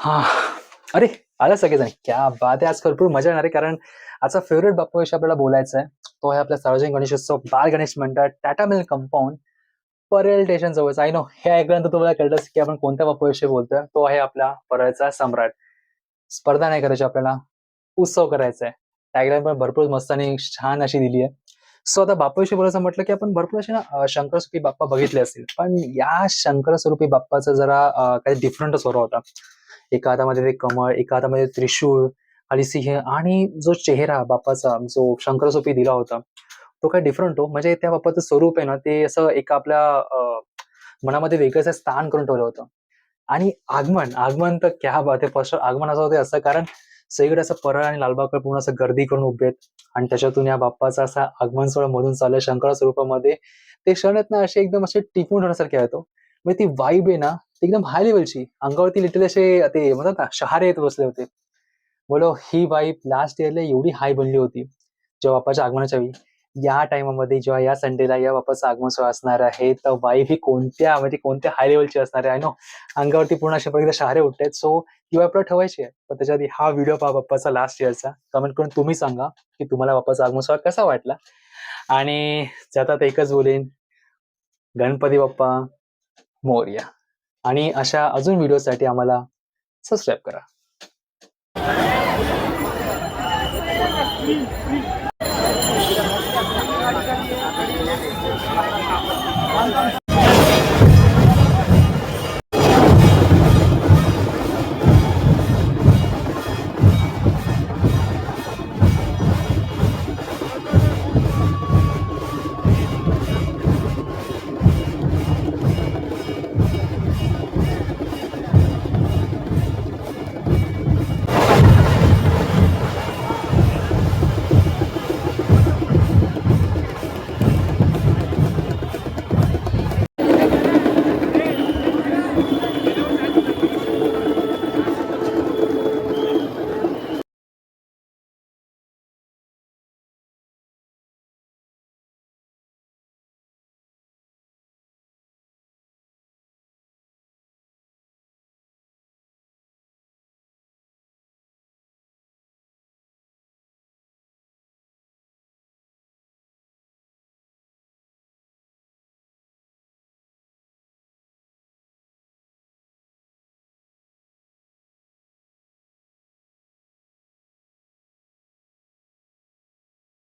हा. अरे, आलं सगळेजण. क्या बात आहे! आज भरपूर मजा येणार आहे, कारण आजचा फेव्हरेट बाप्पा विषयी आपल्याला बोलायचा आहे. तो आहे आपला सार्वजनिक गणेशोत्सव, बाल गणेश मंडळ, Tata mill compound, Parel station जवळचा. आय नो हे ऐकल्यानंतर तुम्हाला कळलंच की आपण कोणत्या बाप्पाविषयी बोलतोय. तो आहे आपला परळचा सम्राट. स्पर्धा नाही करायची आपल्याला, उत्सव करायचा आहे. टॅगलाईन पण भरपूर मस्त आणि छान अशी दिली आहे. सो आता बाप्पाविषयी बोलायचं म्हटलं की आपण भरपूर असे ना शंकरस्वरूपी बाप्पा बघितले असतील. पण या शंकरस्वरूपी बाप्पाचा जरा काही डिफरंटच स्वभाव होता. एका हातामध्ये ते कमळ, एका हातामध्ये त्रिशूळ, खाली सिंह आणि जो चेहरा बाप्पाचा जो शंकरस्वरूपी दिला होता, तो काही डिफरंट हो. म्हणजे त्या बाप्पाचं स्वरूप आहे ना, ते असं एका आपल्या मनामध्ये वेगळंच स्थान करून ठेवलं होतं. आणि आगमन, आगमन तर क्या बात है! फर्स्ट आगमन असं होतं असं कारण सगळीकडे असं परळ आणि लालबागकडे पूर्ण असं गर्दी करून उभे आहेत आणि त्याच्यातून या बाप्पाचा असा आगमन सोहळा मधून चालू आहे शंकराच्या स्वरूपामध्ये. ते क्षण आहेत ना असे एकदम असे टिपून ठेवण्यासारखे आहेत हो. म्हणजे ती वाइब आहे ना, ती एकदम हाय लेव्हलची. अंगावरती लिटरली असे ते म्हणतात ना शहारे येत बसले होते. बोलो ही वाइब लास्ट इयरला एवढी हाय बनली होती, जेव्हा बाप्पाच्या आगमनाच्या वेळी. या टाईमामध्ये जेव्हा या संडेला या बाप्पाचं आगमन सोहळा असणार आहे, तर वाइब ही कोणत्या म्हणजे कोणत्या हाय लेव्हलची असणार आहे. आय नो अंगावरती पूर्ण अशा प्रकारे शहारे उठतायत. सो ती वाइब आपल्याला ठेवायची आहे. पण त्याच्या आधी हा व्हिडिओ पहा बाप्पाचा लास्ट इयरचा. कमेंट करून तुम्ही सांगा, की तुम्हाला बाप्पाचा आगमन सोहळा कसा वाटला? आणि जातात एकच बोलेन, गणपती बाप्पा मोरया. आणि अशा अजून व्हिडिओसाठी आम्हाला सबस्क्राईब करा.